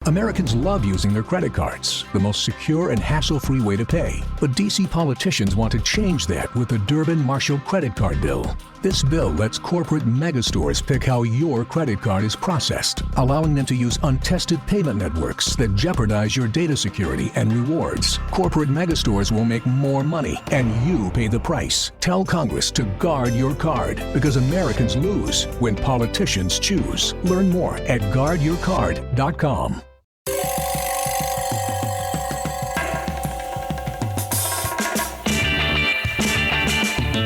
Americans love using their credit cards, the most secure and hassle-free way to pay. But D.C. politicians want to change that with the Durbin-Marshall credit card bill. This bill lets corporate megastores pick how your credit card is processed, allowing them to use untested payment networks that jeopardize your data security and rewards. Corporate megastores will make more money, and you pay the price. Tell Congress to guard your card, because Americans lose when politicians choose. Learn more at guardyourcard.com.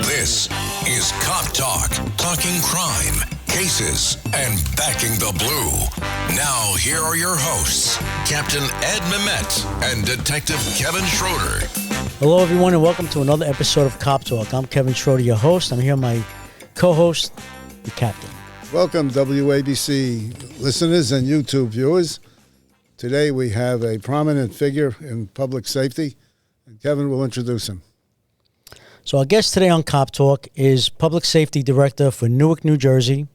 This is Cop Talk, talking crime, cases, and backing the blue. Now, here are your hosts, Captain Ed Mehmet and Detective Kevin Schroeder. Hello, everyone, and welcome to another episode of Cop Talk. I'm Kevin Schroeder, your host. I'm here with my co-host, the Captain. Welcome, WABC listeners and YouTube viewers. Today we have a prominent figure in public safety, and Kevin will introduce him. So our guest today on Cop Talk is Public Safety Director for Newark, New Jersey,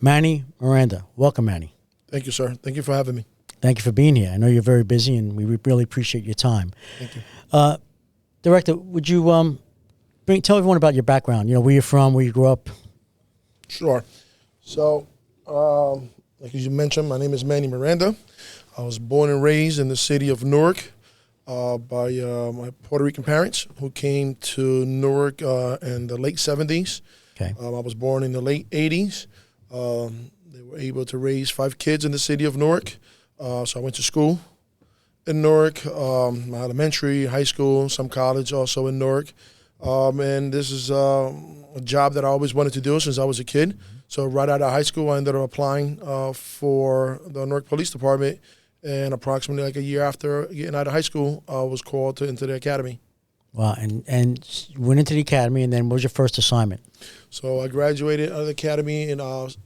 Emanuel Miranda. Welcome, Manny. Thank you, sir. Thank you for having me. Thank you for being here. I know you're very busy, and we really appreciate your time. Thank you. Director, would you tell everyone about your background? You know, where you're from, where you grew up? Sure. So, like you mentioned, my name is Emanuel Miranda. I was born and raised in the city of Newark by my Puerto Rican parents who came to Newark in the late 70s. Okay. I was born in the late 80s. They were able to raise 5 kids in the city of Newark. So I went to school in Newark, my elementary, high school, some college also in Newark. And this is a job that I always wanted to do since I was a kid. So right out of high school, I ended up applying for the Newark Police Department. And approximately like a year after getting out of high school, I was called into the academy. Wow, and you went into the academy, and then what was your first assignment? So I graduated out of the academy in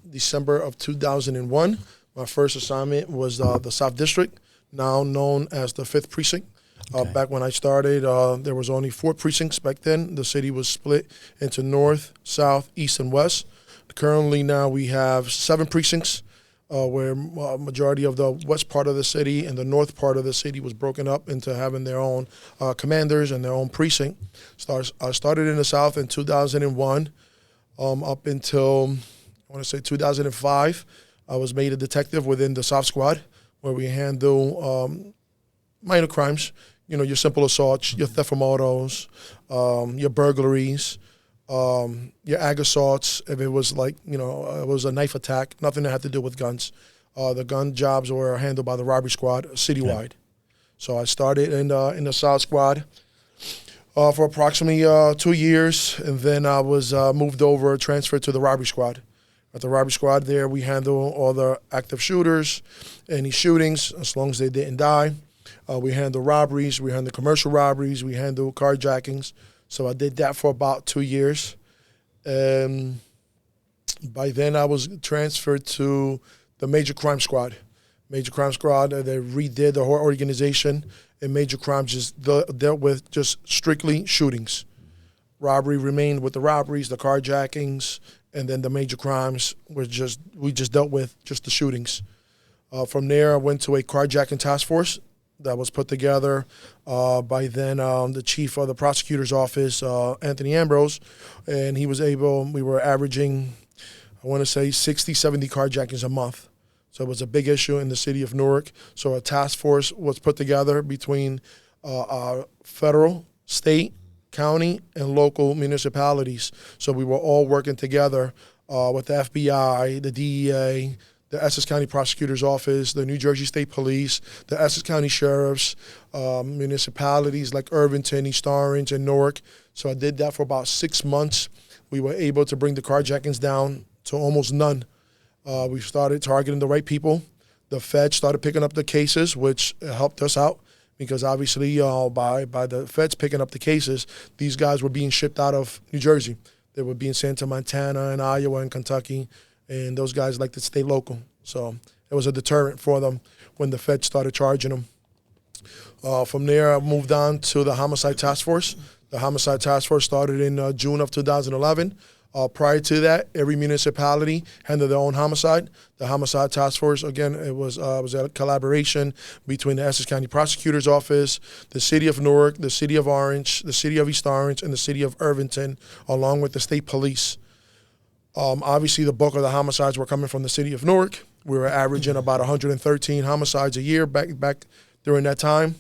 December of 2001. My first assignment was the South District, now known as the 5th Precinct. Okay. Back when I started, there was only 4 precincts back then. The city was split into North, South, East, and West. Currently now we have 7 precincts. Where majority of the west part of the city and the north part of the city was broken up into having their own commanders and their own precinct. I started in the south in 2001 up until, I want to say 2005. I was made a detective within the South Squad, where we handle minor crimes, you know, your simple assaults, your theft from autos, your burglaries, your ag assaults. If it was like, you know, it was a knife attack, nothing that had to do with guns. The gun jobs were handled by the robbery squad citywide. Okay. So I started in the South Squad for approximately 2 years, and then I was moved over, transferred to the robbery squad. At the robbery squad there, we handle all the active shooters, any shootings, as long as they didn't die. We handle robberies, we handle commercial robberies, we handle carjackings. So I did that for about 2 years. By then I was transferred to the Major Crime Squad. Major Crime Squad, they redid the whole organization, and Major Crime just dealt with just strictly shootings. Robbery remained with the robberies, the carjackings, and then the major crimes we just dealt with just the shootings. From there I went to a carjacking task force that was put together by then the chief of the prosecutor's office, Anthony Ambrose, and we were averaging, I want to say 60, 70 carjackings a month. So it was a big issue in the city of Newark. So a task force was put together between federal, state, county, and local municipalities. So we were all working together with the FBI, the DEA, the Essex County Prosecutor's Office, the New Jersey State Police, the Essex County Sheriffs, municipalities like Irvington, East Orange, and Newark. So I did that for about 6 months. We were able to bring the carjackings down to almost none. We started targeting the right people. The feds started picking up the cases, which helped us out because obviously by the feds picking up the cases, these guys were being shipped out of New Jersey. They would be in Santa Montana and Iowa and Kentucky. And those guys like to stay local. So it was a deterrent for them when the feds started charging them. From there, I moved on to the Homicide Task Force. The Homicide Task Force started in June of 2011. Prior to that, every municipality handled their own homicide. The homicide task force, again, it was a collaboration between the Essex County Prosecutor's Office, the City of Newark, the City of Orange, the City of East Orange, and the City of Irvington, along with the state police. Obviously, the bulk of the homicides were coming from the City of Newark. We were averaging about 113 homicides a year back during that time.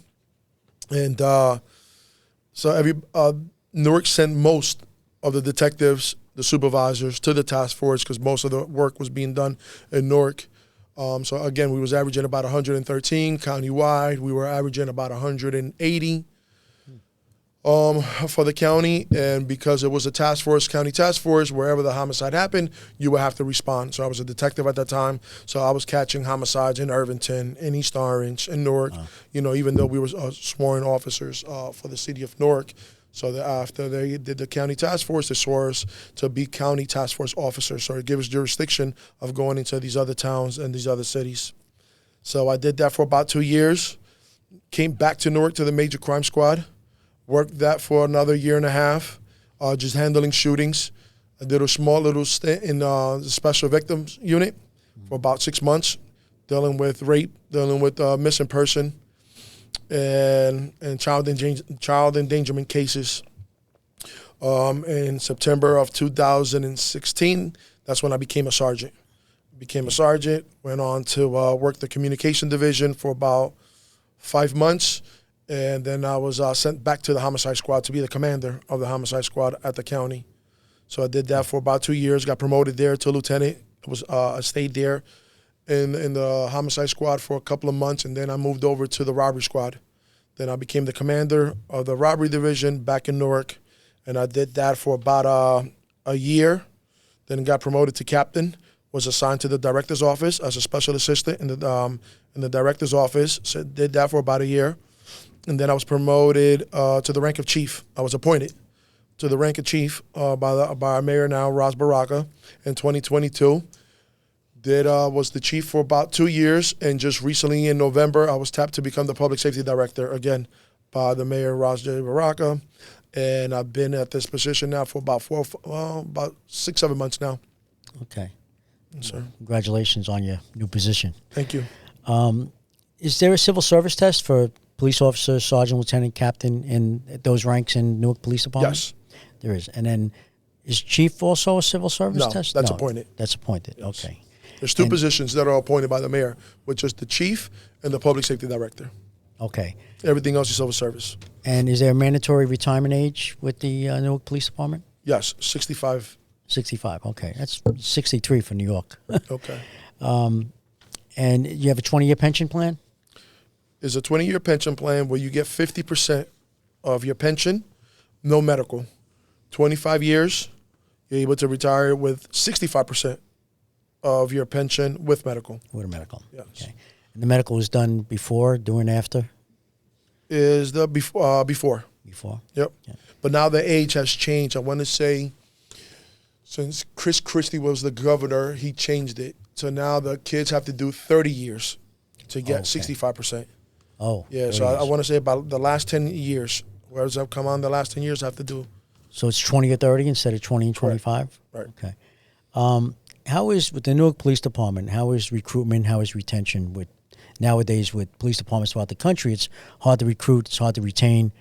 And Newark sent most of the detectives, the supervisors, to the task force because most of the work was being done in Newark. So again, we was averaging about 113 countywide. We were averaging about 180 for the county. And because it was a task force, county task force, wherever the homicide happened, you would have to respond. So I was a detective at that time. So I was catching homicides in Irvington, in East Orange, in Newark. Even though we were sworn officers for the city of Newark. So that after they did the county task force, they swore us to be county task force officers. So it gave us jurisdiction of going into these other towns and these other cities. So I did that for about 2 years. Came back to Newark to the major crime squad. Worked that for another year and a half, just handling shootings. I did a small little stint in the special victims unit for about 6 months, dealing with rape, dealing with missing person, and child endangerment cases. In September of 2016, that's when I became a sergeant. Went on to work the communication division for about 5 months, and then I was sent back to the homicide squad to be the commander of the homicide squad at the county. So I did that for about 2 years, got promoted there to lieutenant. I stayed there in the homicide squad for a couple of months, and then I moved over to the robbery squad. Then I became the commander of the robbery division back in Newark, and I did that for about a year. Then got promoted to captain, was assigned to the director's office as a special assistant in the director's office. So did that for about a year. And then I was promoted to the rank of chief. I was appointed to the rank of chief by our mayor now, Ras Baraka, in 2022. Was the chief for about 2 years, and just recently in November, I was tapped to become the public safety director again by the mayor, Ras J. Baraka. And I've been at this position now for about 6-7 months now. Okay. Yes, sir. Congratulations on your new position. Thank you. Is there a civil service test for police officer, sergeant, lieutenant, captain in those ranks in Newark Police Department? Yes. There is. And then is chief also a civil service test? That's appointed. That's appointed. Yes. Okay. There's two positions that are appointed by the mayor, which is the chief and the public safety director. Okay. Everything else is civil service. And is there a mandatory retirement age with the Newark Police Department? Yes, 65. 65. Okay. That's 63 for New York. Okay. And you have a 20-year pension plan? Is a 20-year pension plan where you get 50% of your pension, no medical. 25 years, you're able to retire with 65% of your pension with medical. With a medical. Yes. Okay. And the medical was done before, during, after? Is the before. Before. Yep. Yeah. But now the age has changed. I want to say since Chris Christie was the governor, he changed it. So now the kids have to do 30 years to get 65%. Oh. Yeah, so I want to say about the last 10 years. Whereas I've come on the last 10 years, I have to do. So it's 20 or 30 instead of 20 and 25? Right. Okay. How is, with the Newark Police Department, how is recruitment, how is retention? Nowadays with police departments throughout the country, it's hard to recruit, it's hard to retain.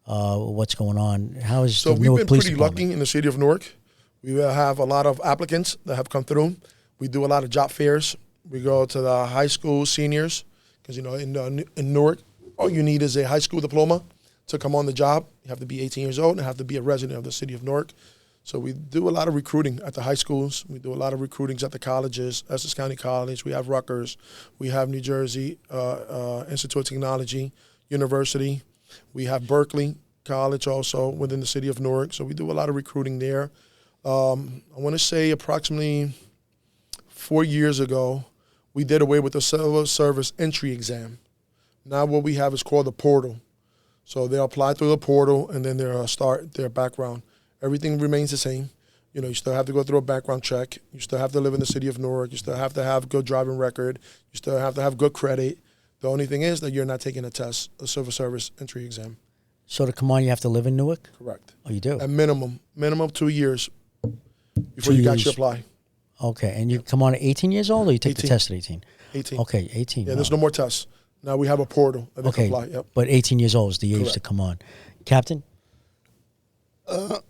What's going on? How is so the Newark we've been Police pretty Department? lucky in the city of Newark. We have a lot of applicants that have come through. We do a lot of job fairs. We go to the high school seniors because, in Newark, all you need is a high school diploma to come on the job. You have to be 18 years old and have to be a resident of the city of Newark. So we do a lot of recruiting at the high schools. We do a lot of recruitings at the colleges, Essex County College. We have Rutgers. We have New Jersey Institute of Technology, University. We have Berkeley College also within the city of Newark. So we do a lot of recruiting there. I want to say approximately 4 years ago, we did away with the civil service entry exam. Now what we have is called the portal. So they apply through the portal, and then they'll start their background. Everything remains the same. You still have to go through a background check. You still have to live in the city of Newark. You still have to have good driving record. You still have to have good credit. The only thing is that you're not taking a test, a civil service entry exam. So to come on, you have to live in Newark? Correct. Oh, you do? At minimum 2 years. before 2 you years. actually apply. Okay, and you come on at 18 years old, or you take the 18. test at 18? 18. Okay, 18. Yeah, there's no more tests. Now we have a portal that they can Okay, apply. Yep. but 18 years old is the age Correct. to come on. Captain?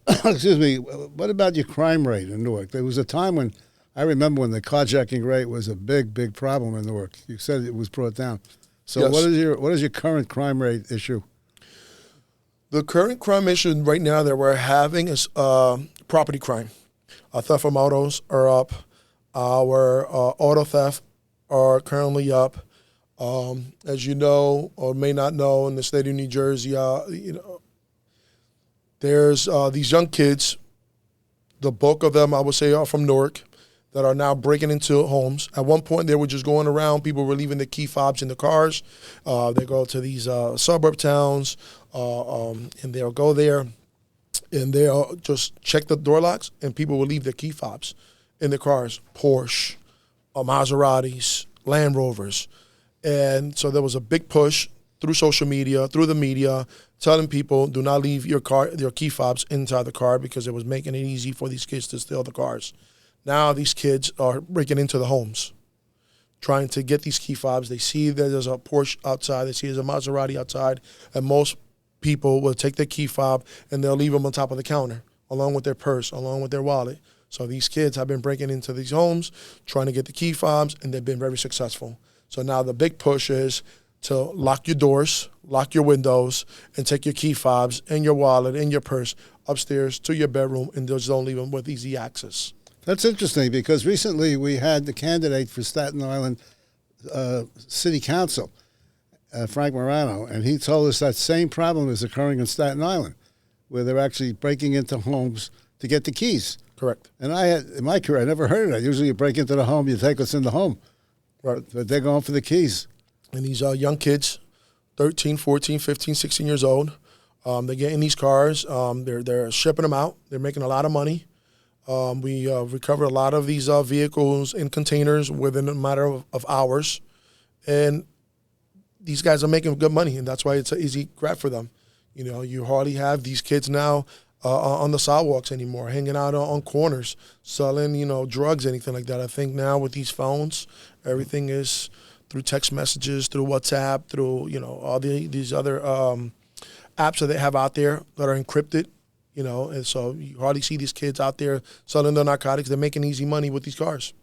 Excuse me. What about your crime rate in Newark? There was a time when I remember when the carjacking rate was a big problem in Newark. You said it was brought down. So Yes. what is your current crime rate issue? The current crime issue right now that we're having is property crime. Theft from autos are up. Our auto theft are currently up. As you know or may not know, in the state of New Jersey, there's these young kids. The bulk of them, I would say, are from Newark, that are now breaking into homes. At one point, they were just going around. People were leaving their key fobs in the cars. They go to these suburb towns, and they'll go there, and they'll just check the door locks, and people will leave their key fobs in the cars. Porsche, Maseratis, Land Rovers. And so there was a big push through social media, through the media, telling people, do not leave your key fobs inside the car, because it was making it easy for these kids to steal the cars. Now these kids are breaking into the homes, trying to get these key fobs. They see that there's a Porsche outside. They see there's a Maserati outside. And most people will take their key fob and they'll leave them on top of the counter, along with their purse, along with their wallet. So these kids have been breaking into these homes, trying to get the key fobs, and they've been very successful. So now the big push is to lock your doors, lock your windows, and take your key fobs and your wallet and your purse upstairs to your bedroom, and just don't leave them with easy access. That's interesting, because recently we had the candidate for Staten Island City Council, Frank Morano, and he told us that same problem is occurring in Staten Island, where they're actually breaking into homes to get the keys. Correct. And in my career, I never heard of that. Usually you break into the home, you take what's in the home. Right. But they're going for the keys. And these young kids, 13, 14, 15, 16 years old, they get in these cars. They're shipping them out. They're making a lot of money. We recovered a lot of these vehicles in containers within a matter of hours. And these guys are making good money, and that's why it's an easy grab for them. You know, you hardly have these kids now on the sidewalks anymore, hanging out on corners, selling, drugs, anything like that. I think now with these phones, everything is through text messages, through WhatsApp, through, all these other apps that they have out there that are encrypted, and so you hardly see these kids out there selling their narcotics. They're making easy money with these cars.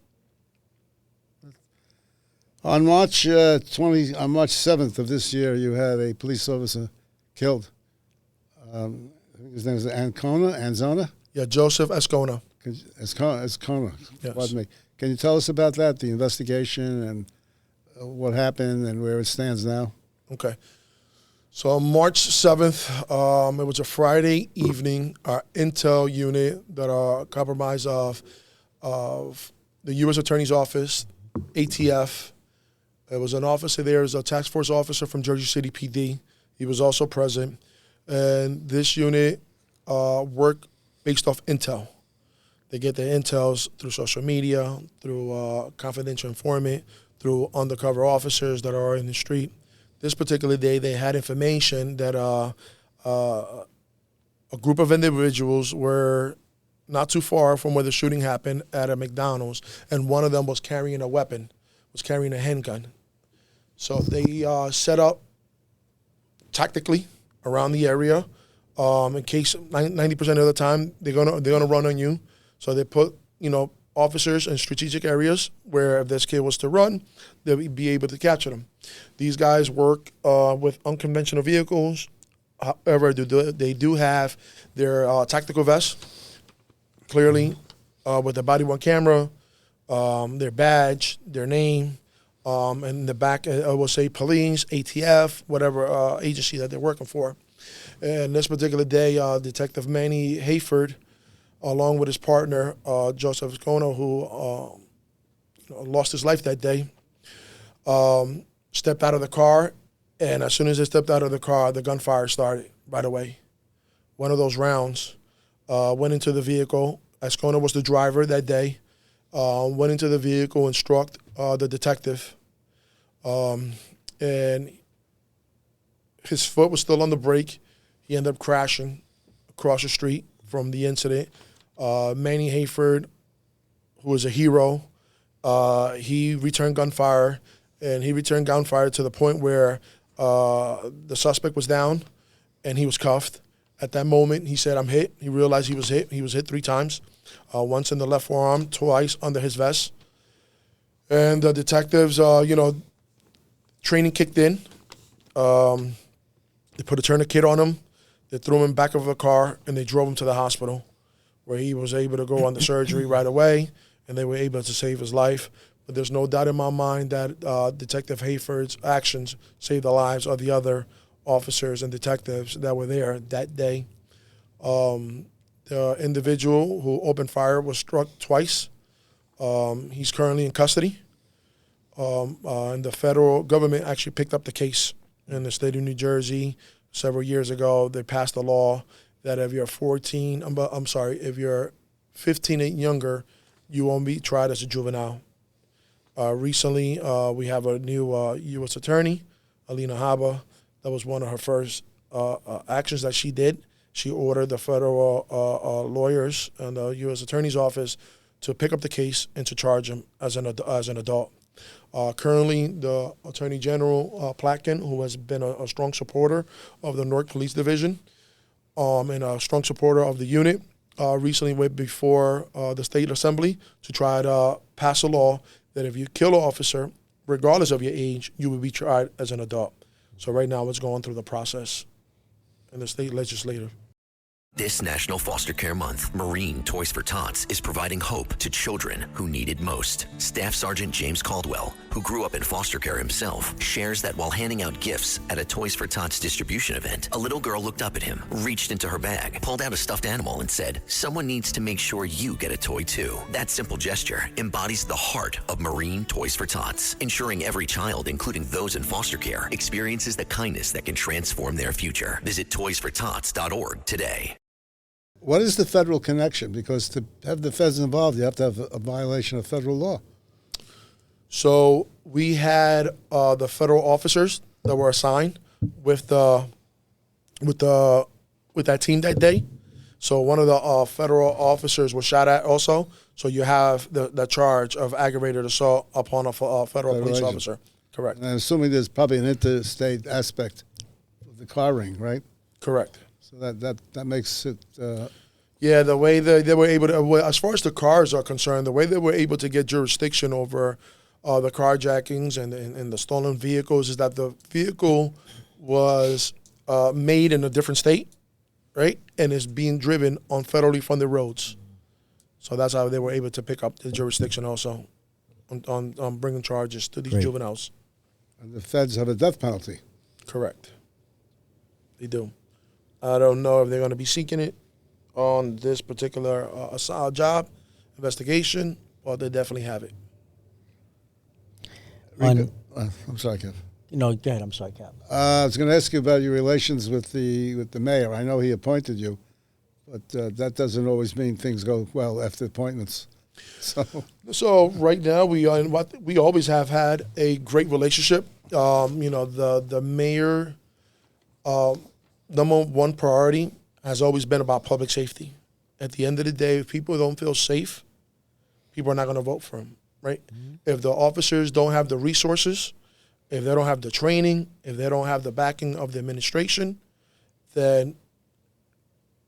On March 7th of this year, you had a police officer killed. I think his name is Azcona? Yeah, Joseph Azcona. Azcona. Yes. Pardon me. Can you tell us about that, the investigation, and what happened and where it stands now? Okay. So on March 7th, it was a Friday evening. Our intel unit that are comprised of the U.S. Attorney's Office, ATF. There was an officer there, was a task force officer from Jersey City PD. He was also present. And this unit worked based off intel. They get their intels through social media, through confidential informant, through undercover officers that are in the street. This particular day, they had information that a group of individuals were not too far from where the shooting happened at a McDonald's, and one of them was carrying a weapon, was carrying a handgun. So they set up tactically around the area in case 90% of the time they're gonna run on you. So they put officers in strategic areas where if this kid was to run, they'll be able to capture them. These guys work with unconventional vehicles. However, they do have their tactical vests, clearly with the body-worn camera, their badge, their name, and in the back it will say police, ATF, whatever agency that they're working for. And this particular day, Detective Manny Hayford, along with his partner, Joseph Azcona, who lost his life that day, stepped out of the car, and as soon as they stepped out of the car, the gunfire started right away. One of those rounds went into the vehicle. Azcona was the driver that day, went into the vehicle and struck the detective. And his foot was still on the brake. He ended up crashing across the street from the incident. Manny Hayford, who was a hero, he returned gunfire, and he returned gunfire to the point where the suspect was down and he was cuffed. At that moment, he said, "I'm hit." He realized he was hit. He was hit 3 times, once in the left forearm, twice under his vest. And the detectives, training kicked in. They put a tourniquet on him. They threw him in the back of a car, and they drove him to the hospital, where he was able to go under surgery right away, and they were able to save his life. But there's no doubt in my mind that Detective Hayford's actions saved the lives of the other officers and detectives that were there that day. The individual who opened fire was struck twice. He's currently in custody. And the federal government actually picked up the case in the state of New Jersey several years ago. They passed a law that if you're 15 and younger, you won't be tried as a juvenile. Recently, we have a new U.S. attorney, Alina Haba. That was one of her first actions that she did. She ordered the federal lawyers and the U.S. Attorney's Office to pick up the case and to charge him as an adult. Currently, the Attorney General, Platkin, who has been a strong supporter of the Newark Police Division and a strong supporter of the unit, recently went before the State Assembly to try to pass a law that if you kill an officer, regardless of your age, you will be tried as an adult. So right now it's going through the process in the state legislature. This National Foster Care Month, Marine Toys for Tots is providing hope to children who need it most. Staff Sergeant James Caldwell, who grew up in foster care himself, shares that while handing out gifts at a Toys for Tots distribution event, a little girl looked up at him, reached into her bag, pulled out a stuffed animal and said, "Someone needs to make sure you get a toy too." That simple gesture embodies the heart of Marine Toys for Tots, ensuring every child, including those in foster care, experiences the kindness that can transform their future. Visit toysfortots.org today. What is the federal connection? Because to have the feds involved, you have to have a violation of federal law. So we had the federal officers that were assigned with that team that day. So one of the federal officers was shot at also. So you have the charge of aggravated assault upon a federal police agent. officer. Correct. And I'm assuming there's probably an interstate aspect of the car ring, right? Correct. So that makes it. Yeah, the way they were able to, as far as the cars are concerned, the way they were able to get jurisdiction over the carjackings and the stolen vehicles is that the vehicle was made in a different state, right, and is being driven on federally funded roads. So that's how they were able to pick up the jurisdiction also on bringing charges to these juveniles. And the feds have a death penalty. Correct. They do. I don't know if they're going to be seeking it on this particular job investigation, but they definitely have it. I'm sorry, Kev. No, go ahead. I'm sorry, Cap. I was going to ask you about your relations with the mayor. I know he appointed you, but that doesn't always mean things go well after appointments. So right now we always have had a great relationship. The mayor. Number one priority has always been about public safety. At the end of the day, if people don't feel safe, people are not going to vote for him, right? Mm-hmm. If the officers don't have the resources, if they don't have the training, if they don't have the backing of the administration, then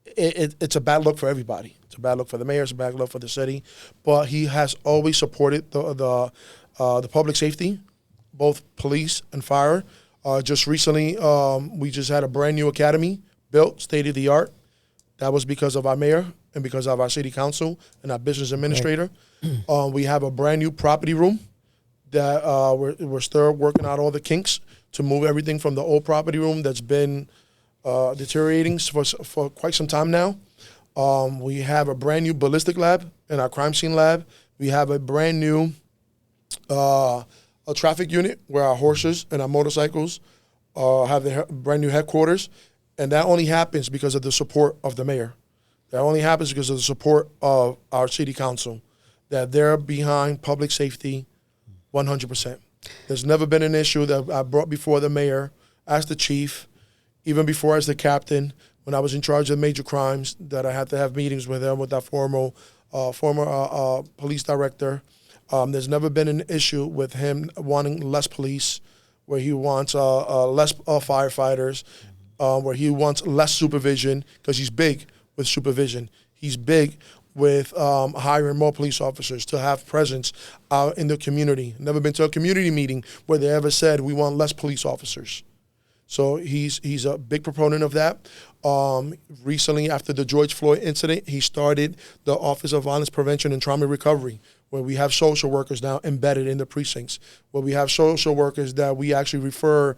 it's a bad look for everybody. It's a bad look for the mayor. It's a bad look for the city. But he has always supported the public safety, both police and fire. Just recently, we just had a brand new academy built, state-of-the-art. That was because of our mayor and because of our city council and our business administrator. Right. We have a brand new property room that we're still working out all the kinks to move everything from the old property room that's been deteriorating for quite some time now. We have a brand new ballistic lab in our crime scene lab. We have a brand new a traffic unit where our horses and our motorcycles have their brand new headquarters. And that only happens because of the support of the mayor. That only happens because of the support of our city council, that they're behind public safety 100%. There's never been an issue that I brought before the mayor, as the chief, even before as the captain, when I was in charge of major crimes, that I had to have meetings with him, with that former police director. There's never been an issue with him wanting less police, where he wants less firefighters, where he wants less supervision, because he's big with supervision. He's big with hiring more police officers to have presence out in the community. Never been to a community meeting where they ever said we want less police officers. So he's a big proponent of that. Recently, after the George Floyd incident, he started the Office of Violence Prevention and Trauma Recovery, where we have social workers now embedded in the precincts, where we have social workers that we actually refer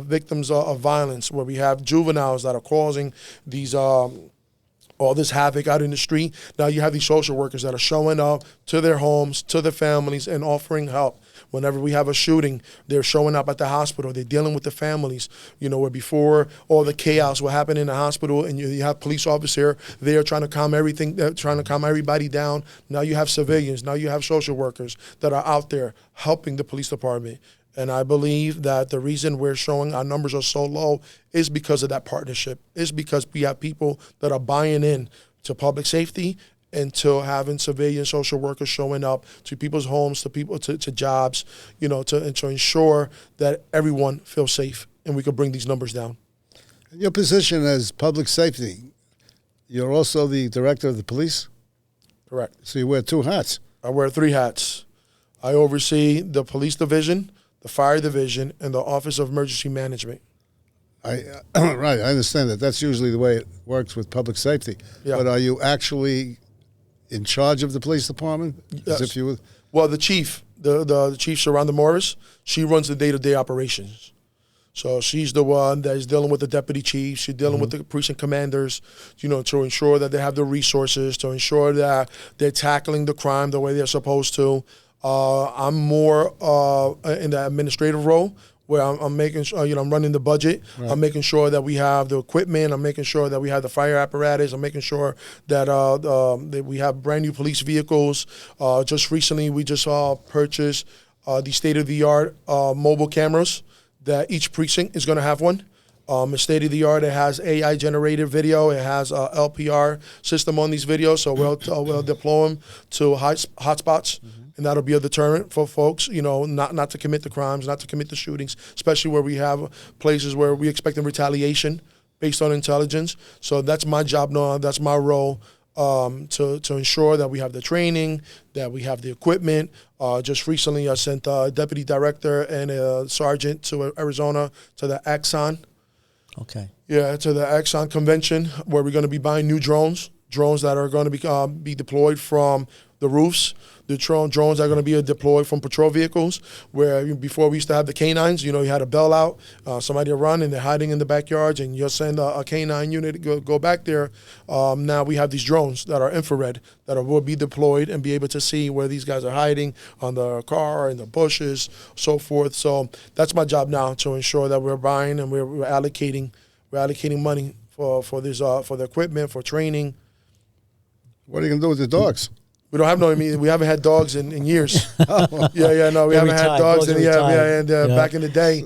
victims of violence, where we have juveniles that are causing these all this havoc out in the street. Now you have these social workers that are showing up to their homes, to their families, and offering help. Whenever we have a shooting, they're showing up at the hospital. They're dealing with the families. Where before all the chaos would happen in the hospital, and you have police officer there trying to calm everything, trying to calm everybody down. Now you have civilians. Now you have social workers that are out there helping the police department. And I believe that the reason we're showing our numbers are so low is because of that partnership. It's because we have people that are buying in to public safety and to having civilian social workers showing up to people's homes, to people, to jobs, to ensure that everyone feels safe and we can bring these numbers down. Your position as public safety, you're also the director of the police? Correct. So you wear two hats. I wear three hats. I oversee the police division, the fire division, and the Office of Emergency Management. Right, I understand that. That's usually the way it works with public safety. Yeah. But are you actually in charge of the police department? Yes. As if you were? Well, the chief, the chief, Sharonda Morris, she runs the day-to-day operations. So she's the one that is dealing with the deputy chiefs. She's dealing with the precinct commanders, to ensure that they have the resources, to ensure that they're tackling the crime the way they're supposed to. I'm more in the administrative role, where I'm making sure, I'm running the budget. Right. I'm making sure that we have the equipment. I'm making sure that we have the fire apparatus. I'm making sure that, that we have brand new police vehicles. Just recently, we just purchased the state-of-the-art mobile cameras that each precinct is going to have one. It's state-of-the-art. It has AI-generated video. It has a LPR system on these videos, so we'll deploy them to hotspots. And that'll be a deterrent for folks, not to commit the crimes, not to commit the shootings, especially where we have places where we expect retaliation based on intelligence. So that's my job now. That's my role, to ensure that we have the training, that we have the equipment. Just recently, I sent a deputy director and a sergeant to Arizona to the Axon. Okay. Yeah, to the Axon convention, where we're going to be buying new drones that are going to be deployed from the roofs. The drones are going to be deployed from patrol vehicles, where before we used to have the canines. You had a bell out, somebody will run, and they're hiding in the backyards, and you'll send a canine unit to go back there. Now we have these drones that are infrared that will be deployed and be able to see where these guys are hiding on the car, in the bushes, so forth. So that's my job now, to ensure that we're buying and we're allocating money for this for the equipment, for training. What are you going to do with the dogs? We don't have we haven't had dogs in years. We haven't had dogs. Back in the day.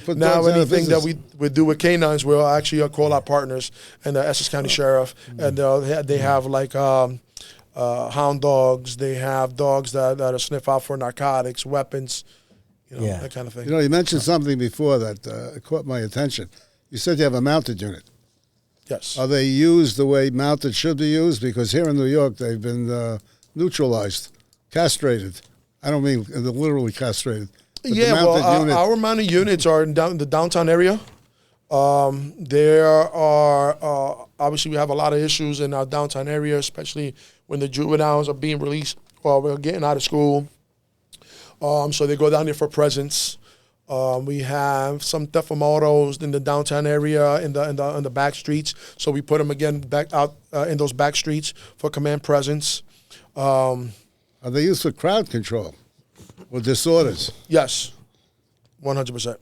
Put now anything that we do with canines, we'll actually call our partners and the Essex County Sheriff, and they have hound dogs. They have dogs that are sniff out for narcotics, weapons, that kind of thing. You mentioned something before that caught my attention. You said you have a mounted unit. Yes. Are they used the way mounted should be used? Because here in New York, they've been neutralized, castrated. I don't mean literally castrated. Our mounted units are in the downtown area. There are, obviously, we have a lot of issues in our downtown area, especially when the juveniles are being released while we're getting out of school. So they go down there for presence. We have some theft from autos in the downtown area, in the back streets. So we put them again back out in those back streets for command presence. Are they used for crowd control or disorders? Yes, 100%.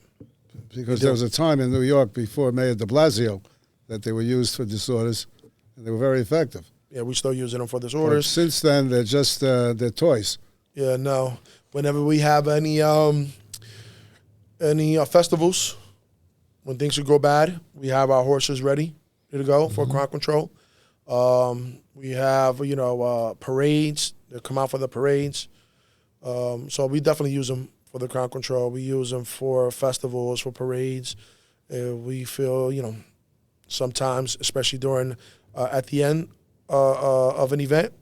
Because there was a time in New York before Mayor de Blasio that they were used for disorders, and they were very effective. Yeah, we still using them for disorders. But since then, they're just they're toys. Yeah, no. Whenever we have any festivals, when things would go bad, we have our horses ready to go for crowd control. We have, parades. They come out for the parades. So we definitely use them for the crowd control. We use them for festivals, for parades. We feel, sometimes, especially during, at the end of an event,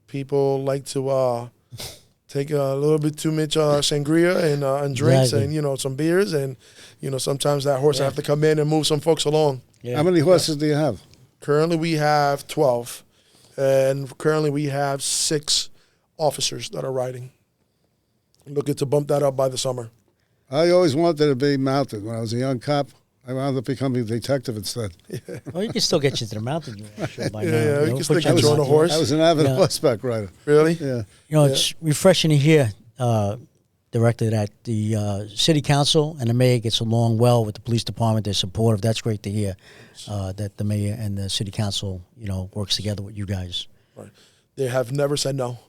people like to take a little bit too much sangria and drinks and, some beers. And, sometimes that horse have to come in and move some folks along. Yeah. How many horses do you have? Currently, we have 12. And currently, we have 6 officers that are riding. Looking to bump that up by the summer. I always wanted to be mounted. When I was a young cop, I wound up becoming a detective instead. Well, you can still get you to the mountain show by now. Yeah, you can still put get you on a horse. I was an avid horseback rider. Really? Yeah. It's refreshing to hear, Director, that the city council and the mayor gets along well with the police department. They're supportive. That's great to hear that the mayor and the city council, works together with you guys. Right. They have never said no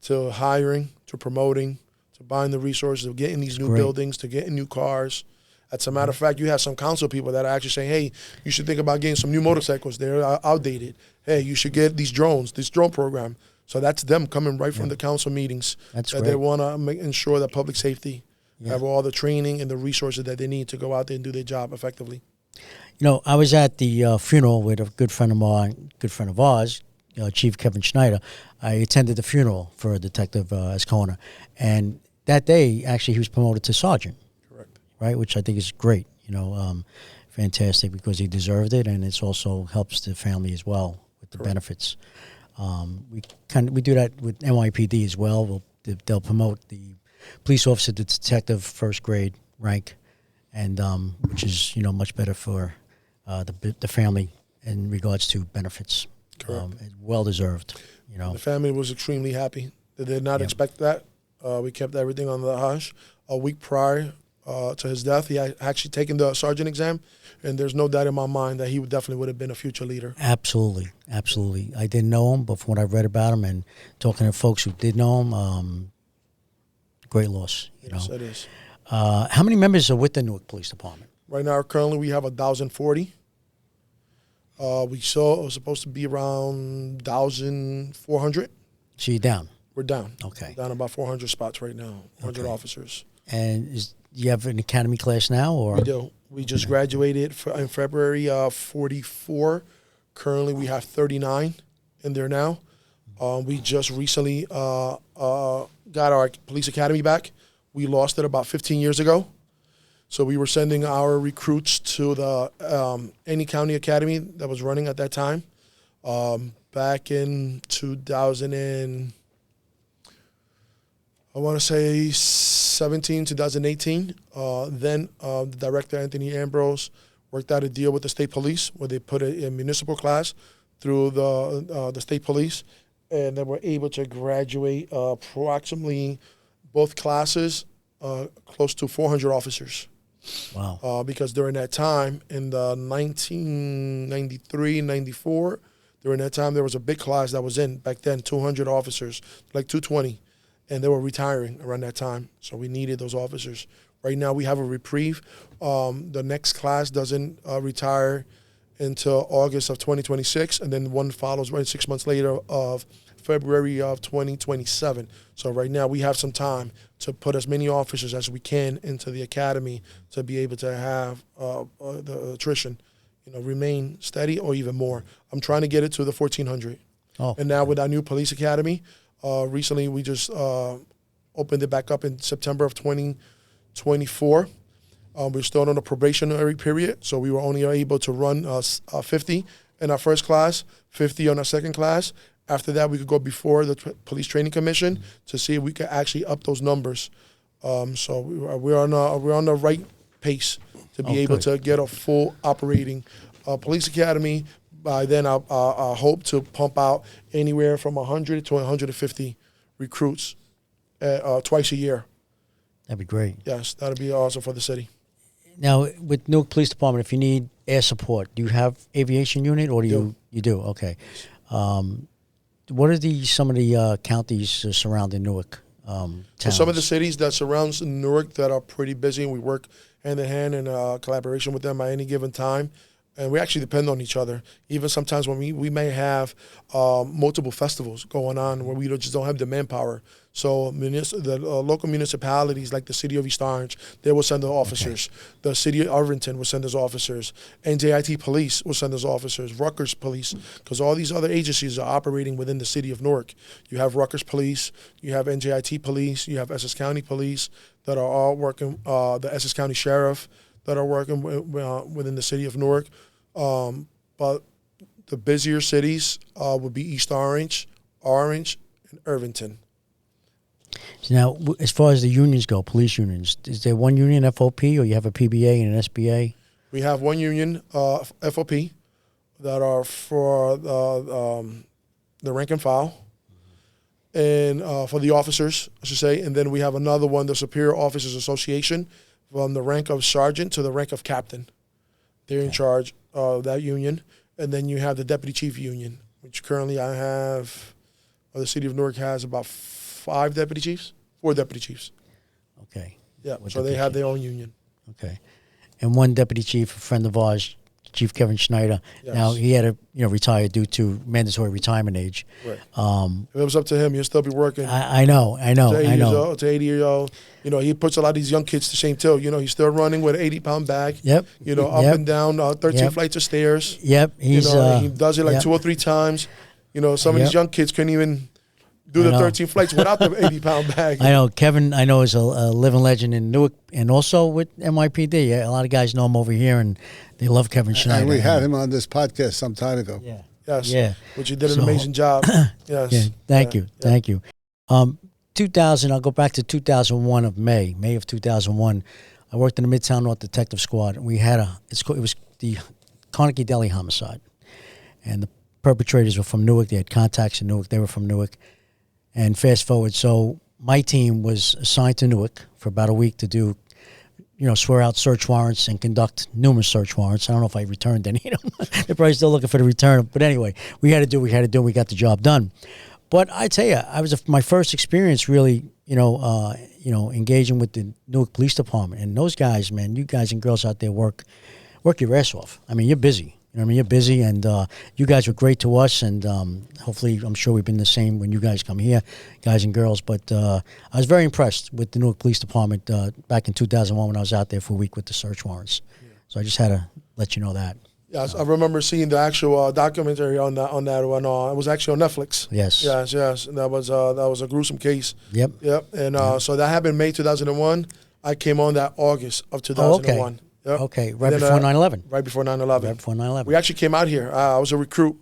to hiring, to promoting, to buying the resources, of getting these new buildings, to getting new cars. As a matter of fact, you have some council people that are actually saying, hey, you should think about getting some new motorcycles. They're outdated. Hey, you should get these drones, this drone program. So that's them coming right from the council meetings. That's that great. They want to ensure that public safety have all the training and the resources that they need to go out there and do their job effectively. I was at the funeral with a good friend of ours, Chief Kevin Schneider. I attended the funeral for Detective Azcona, and that day, actually, he was promoted to sergeant. Correct. Right, which I think is great. Fantastic, because he deserved it, and it also helps the family as well with the benefits. We do that with NYPD as well. They'll promote the police officer to detective first grade rank, and which is much better for the family in regards to benefits. Correct. Well deserved. The family was extremely happy. They did not expect that. We kept everything on the hush. A week prior to his death, he had actually taken the sergeant exam, and there's no doubt in my mind that he definitely would have been a future leader. Absolutely. I didn't know him, but from what I've read about him and talking to folks who did know him, great loss. Yes, it is. How many members are with the Newark Police Department? Right now, currently, we have 1,040. We saw it was supposed to be around 1,400. So you're down. We're down. Okay. Down about 400 spots right now, 100 Okay. officers. And do you have an academy class now, or? We do. We just graduated in February 44. Currently, we have 39 in there now. We just recently got our police academy back. We lost it about 15 years ago. So we were sending our recruits to the any county academy that was running at that time. Back in 2017, 2018. Then the director, Anthony Ambrose, worked out a deal with the state police where they put a municipal class through the state police, and they were able to graduate approximately both classes close to 400 officers. Wow. Because during that time, in the 1993, 94, during that time, there was a big class that was in back then, 200 officers, like 220. And they were retiring around that time, so we needed those officers. Right now, we have a reprieve. The next class doesn't retire until August of 2026, and then one follows right 6 months later of February of 2027. So right now, we have some time to put as many officers as we can into the academy to be able to have the attrition, remain steady or even more. I'm trying to get it to the 1,400. Oh. And now with our new police academy, recently, we just opened it back up in September of 2024. We're still on a probationary period, so we were only able to run 50 in our first class, 50 on our second class. After that, we could go before the Police Training Commission to see if we could actually up those numbers. So we're on the right pace to be able to get a full operating police academy. By then, I hope to pump out anywhere from 100 to 150 recruits twice a year. That'd be great. Yes, that'd be awesome for the city. Now, with Newark Police Department, if you need air support, do you have aviation unit, or do you do? Okay. What are some of the counties surrounding Newark? So some of the cities that surrounds Newark that are pretty busy, and we work hand in hand in collaboration with them at any given time. And we actually depend on each other. Even sometimes when we may have multiple festivals going on where we just don't have the manpower. So the local municipalities like the city of East Orange, they will send their officers. Okay. The city of Irvington will send us officers. NJIT Police will send us officers. Rutgers Police, because all these other agencies are operating within the city of Newark. You have Rutgers Police, you have NJIT Police, you have Essex County Police that are all working, the Essex County Sheriff that are working within the city of Newark. But the busier cities would be East Orange, Orange, and Irvington. So now, as far as the unions go, police unions, is there one union, FOP, or you have a PBA and an SBA? We have one union, FOP, that are for the rank and file, and for the officers, I should say. And then we have another one, the Superior Officers Association, from the rank of sergeant to the rank of captain. They're in charge of that union. And then you have the Deputy Chief Union, which currently I have, the city of Newark has about 4 deputy chiefs. Okay. Yeah, so they have their own union. Okay. And one deputy chief, a friend of ours, Chief Kevin Schneider. Yes. Now, he had to retire due to mandatory retirement age. Right. If it was up to him, he'll still be working. I know. To 80 years old. He puts a lot of these young kids to shame, too. He's still running with an 80-pound bag. Yep. Up and down 13 flights of stairs. Yep. He does it like 2 or 3 times. Some of these young kids couldn't even do the 13 flights without the 80-pound bag. I know. Kevin, is a living legend in Newark and also with NYPD. A lot of guys know him over here, and they love Kevin Schneider. And we had him on this podcast some time ago. Yeah. Yes. Yeah. Which you did an amazing job. Yes. Yeah. Thank you. 2000, I'll go back to 2001 of May of 2001. I worked in the Midtown North Detective Squad. We had it was the Carnegie Deli homicide. And the perpetrators were from Newark. They had contacts in Newark. They were from Newark. And fast forward, so my team was assigned to Newark for about a week to do, swear out search warrants and conduct numerous search warrants. I don't know if I returned any of them. They're probably still looking for the return. But anyway, we had to do. We got the job done. But I tell you, my first experience really, engaging with the Newark Police Department. And those guys, man, you guys and girls out there work your ass off. I mean, you're busy. You're busy, and you guys were great to us, and hopefully, I'm sure we've been the same when you guys come here, guys and girls. But I was very impressed with the Newark Police Department back in 2001 when I was out there for a week with the search warrants. Yeah. So I just had to let you know that. Yes, I remember seeing the actual documentary on that one. It was actually on Netflix. Yes. That was a gruesome case. Yep. And so that happened May 2001. I came on that August of 2001. Oh, okay. Yep. Okay, before 9/11. Right before 9/11. Right before 9/11. We actually came out here. I was a recruit,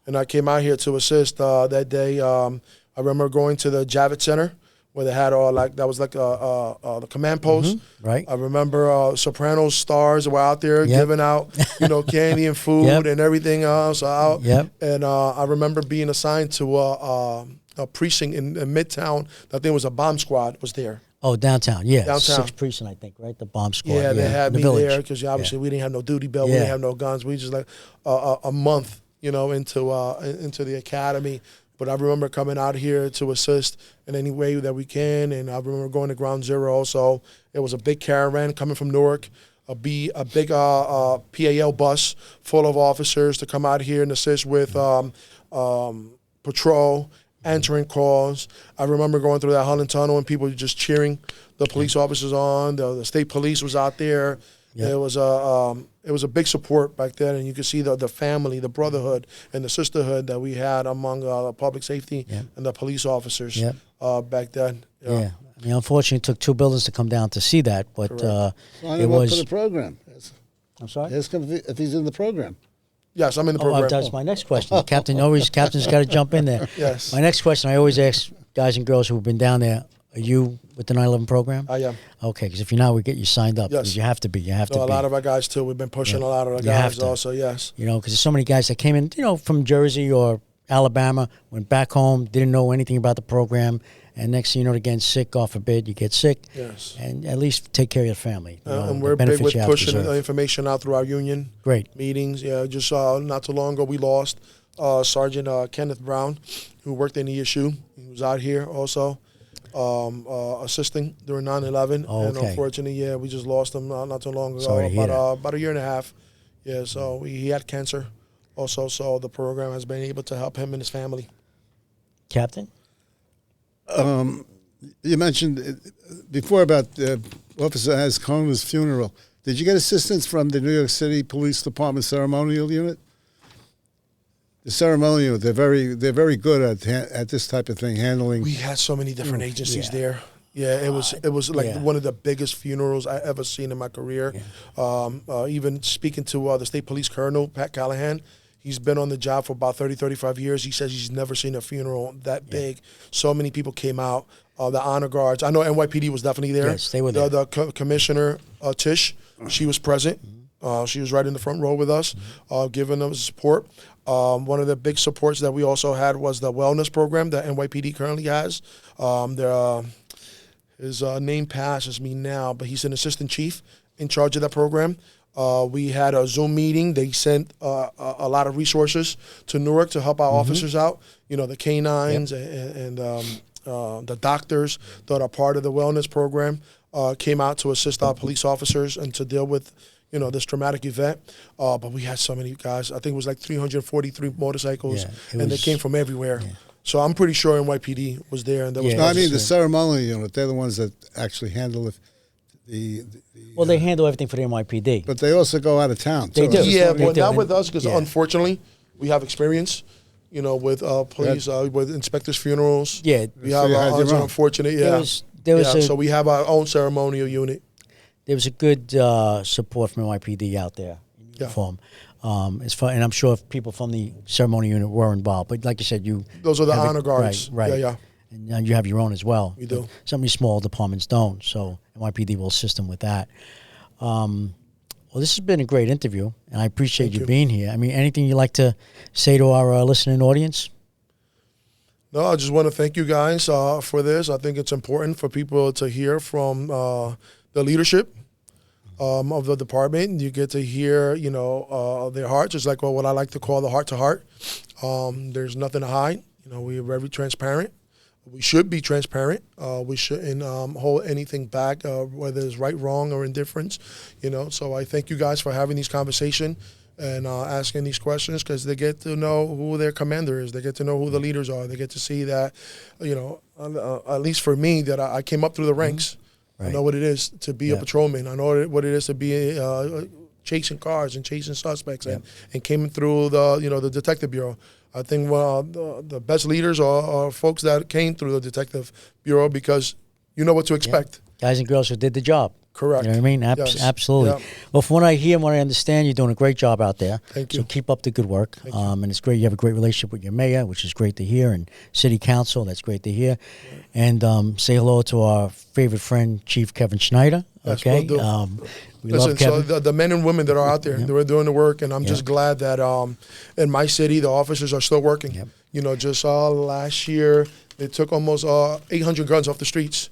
and I came out here to assist that day. I remember going to the Javits Center where they had the command post. Mm-hmm. Right. I remember Sopranos stars were out there giving out, candy and food and everything else out. Yep. And I remember being assigned to a precinct in Midtown. I think it was a bomb squad was there. Oh, downtown, yeah. Downtown. 6th precinct, I think, right? The bomb squad. Yeah, they had me village. there because obviously we didn't have no duty belt, we didn't have no guns. We just like a month, into the academy. But I remember coming out here to assist in any way that we can, and I remember going to Ground Zero also. It was a big caravan coming from Newark, a big PAL bus full of officers to come out here and assist with patrol, answering calls. I remember going through that Holland Tunnel and people just cheering the police officers on. The state police was out there. Yep. It was a big support back then, and you could see the family, the brotherhood, and the sisterhood that we had among the public safety and the police officers back then. Yeah. I mean, unfortunately, it took 2 buildings to come down to see that, but it was for the program. I'm sorry? Ask him if he's in the program. Yes, I'm in the program. That's my next question. Captain's got to jump in there. Yes. My next question, I always ask guys and girls who have been down there, are you with the 9/11 program? I am. Okay, because if you're not, we get you signed up. Yes. You have to be. A lot of our guys, too. We've been pushing a lot of our guys also, yes. Because there's so many guys that came in, from Jersey or Alabama, went back home, didn't know anything about the program, and next thing you know, they're getting sick, God forbid, you get sick. Yes. And at least take care of your family. And we're big with pushing the information out through our union meetings. Yeah, just not too long ago, we lost Sergeant Kenneth Brown, who worked in the issue. He was out here also. assisting during 9/11. Oh, And okay. unfortunately, we just lost him not too long ago, Sorry to hear about a year and a half. Yeah, so he had cancer also, so the program has been able to help him and his family. Captain? You mentioned before about Officer Azcona's funeral. Did you get assistance from the New York City Police Department ceremonial unit? The ceremonial, they're very good at this type of thing, handling. We had so many different agencies yeah. there. Yeah, it was like Yeah. one of the biggest funerals I ever seen in my career. Yeah. Even speaking to the state police colonel, Pat Callahan, he's been on the job for about 30, 35 years. He says he's never seen a funeral that big. So many people came out. The honor guards. I know NYPD was definitely there. Yes, they were there. The commissioner, Tish, she was present. She was right in the front row with us, giving us support. One of the big supports that we also had was the wellness program that NYPD currently has. His name passes me now, but he's an assistant chief in charge of that program. We had a Zoom meeting. They sent a lot of resources to Newark to help our officers out. You know, the canines and the doctors that are part of the wellness program came out to assist our police officers and to deal with, you know, this traumatic event. But we had so many guys. I think it was like 343 motorcycles, and they came from everywhere. Yeah. So I'm pretty sure NYPD was there. And there was No, I mean the ceremonial unit. They're the ones that actually handle it. Well, they handle everything for the NYPD. But they also go out of town. They do. Yeah, They but do. not with us because Yeah. unfortunately we have experience, you know, with police, with inspectors' funerals. Yeah. We have you had your own. unfortunate, There was so we have our own ceremonial unit. there was a good support from NYPD out there in uniform. And I'm sure if people from the ceremony unit were involved. But like you said, Those are the have honor guards. Right. Yeah. And you have your own as well. We do. Some of these small departments don't, so NYPD will assist them with that. Well, this has been a great interview, and I appreciate you being here. I mean, anything you'd like to say to our listening audience? No, I just want to thank you guys for this. I think it's important for people to hear from the leadership of the department. You get to hear, you know, their hearts. It's like what I like to call the heart-to-heart. There's nothing to hide. You know, we are very transparent. We should be transparent. We shouldn't hold anything back, whether it's right, wrong, or indifference. You know, so I thank you guys for having these conversations and asking these questions, because they get to know who their commander is. They get to know who the leaders are. They get to see that, you know, at least for me, that I came up through the ranks. Right. I know what it is to be a patrolman. I know what it is to be chasing cars and chasing suspects, and came through the Detective Bureau. I think the best leaders are folks that came through the Detective Bureau, because you know what to expect. Yeah. Guys and girls who did the job. Correct. You know what I mean? Yes. Absolutely. Yeah. Well, from what I hear and what I understand, you're doing a great job out there. Thank you. So keep up the good work. And it's great. You have a great relationship with your mayor, which is great to hear, and city council. That's great to hear. And say hello to our favorite friend, Chief Kevin Schneider. Yes, Okay. will do. We Listen, love Kevin. so the men and women that are out there, they're doing the work, and I'm just glad that in my city, the officers are still working. Yep. You know, just last year, they took almost 800 guns off the streets.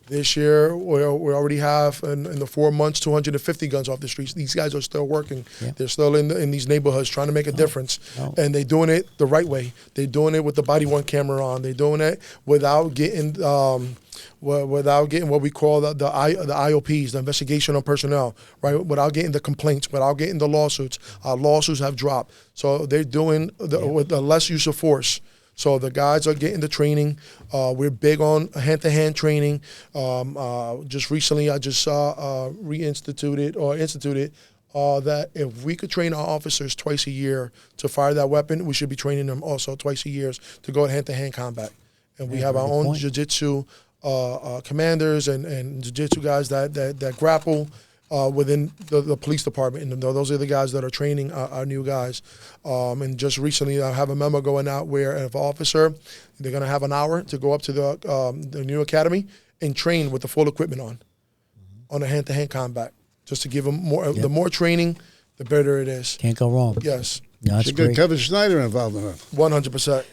This year, we already have, in the 4 months, 250 guns off the streets. These guys are still working. Yeah. They're still in these neighborhoods trying to make a difference. Oh. And they're doing it the right way. They're doing it with the body-worn camera on. They're doing it without getting what we call the IOPs, the investigation on personnel, right? Without getting the complaints, without getting the lawsuits. Lawsuits have dropped. So they're doing with the less use of force. So the guys are getting the training. We're big on hand-to-hand training. Just recently, I just saw instituted that if we could train our officers twice a year to fire that weapon, we should be training them also twice a year to go hand-to-hand combat. And we have our own jiu-jitsu commanders and jiu-jitsu guys that grapple within the police department, and those are the guys that are training our new guys. And just recently, I have a memo going out where if an officer, they're going to have an hour to go up to the new academy and train with the full equipment on a hand-to-hand combat, just to give them more. The more training, the better it is. Can't go wrong. Yes. No, that's great. Get Kevin Schneider involved in it. 100%.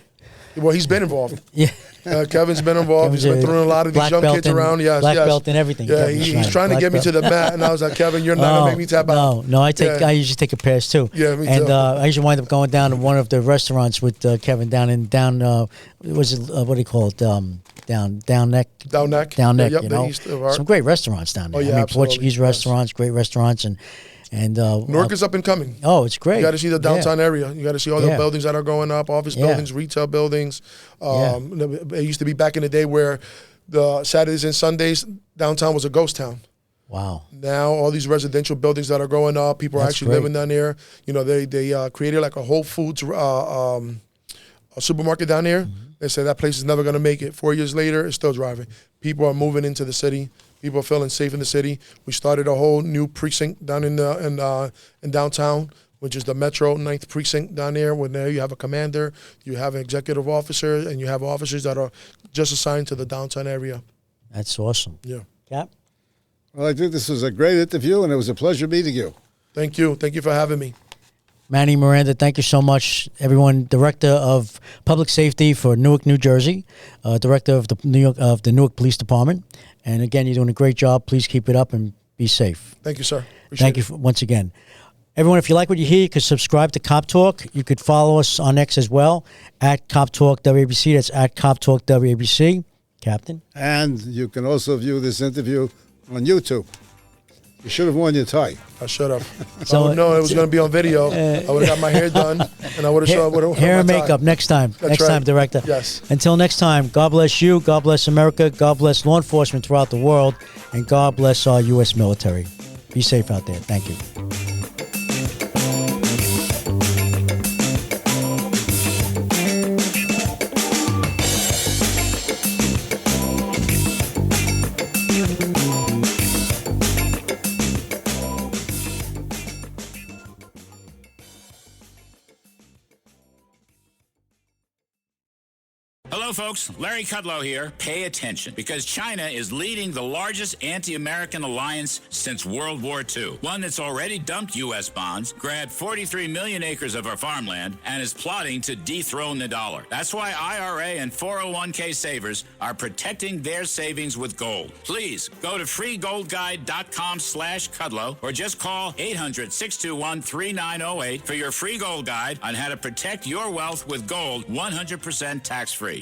Well, he's been involved. Yeah. Kevin's been involved. He's been throwing a lot of these young kids around. Yes, black belt and everything. Yeah, he's trying to get me to the mat, and I was like, Kevin, you're not gonna make me tap out. No, I usually take a pass too. Yeah, me too. And I usually wind up going down to one of the restaurants with Kevin down. What do you call it? Down Down neck. Down Neck. Down Neck. Yep, You the know, east of our- some great restaurants down there. Oh, yeah, I mean, absolutely. Portuguese Yes. restaurants, great restaurants, and Newark is up and coming. oh, it's great. You got to see the downtown area. You got to see all the Yeah. buildings that are going up, office Yeah. buildings, retail buildings. It used to be back in the day where the Saturdays and Sundays, downtown was a ghost town. Wow. Now all these residential buildings that are going up, people are That's actually great. living down there. You know, they created like a Whole Foods a supermarket down there. Mm-hmm. They say that place is never going to make it. 4 years later, it's still driving. People are moving into the city. People are feeling safe in the city. We started a whole new precinct down in downtown, which is the Metro 9th Precinct down there, where now you have a commander, you have an executive officer, and you have officers that are just assigned to the downtown area. That's awesome. Yeah. Cap? Well, I think this was a great interview, and it was a pleasure meeting you. Thank you. Thank you for having me. Manny Miranda, thank you so much. Everyone, Director of Public Safety for Newark, New Jersey, Director of the Newark Police Department. And again, you're doing a great job. Please keep it up and be safe. Thank you, sir. Appreciate Thank you once again. Everyone, if you like what you hear, you could subscribe to Cop Talk. You could follow us on X as well, at Cop Talk WABC. That's at Cop Talk WABC. Captain? And you can also view this interview on YouTube. You should have worn your tie. I should have. So, I would know it was going to be on video. I would have got my hair done, and I would have showed. Hair and makeup next time. That's next right. time, Director. Yes. Until next time, God bless you, God bless America, God bless law enforcement throughout the world, and God bless our U.S. military. Be safe out there. Thank you. Hello, folks. Larry Kudlow here. Pay attention, because China is leading the largest anti-American alliance since World War II. One that's already dumped U.S. bonds, grabbed 43 million acres of our farmland, and is plotting to dethrone the dollar. That's why IRA and 401k savers are protecting their savings with gold. Please go to freegoldguide.com/Kudlow or just call 800-621-3908 for your free gold guide on how to protect your wealth with gold 100% tax-free.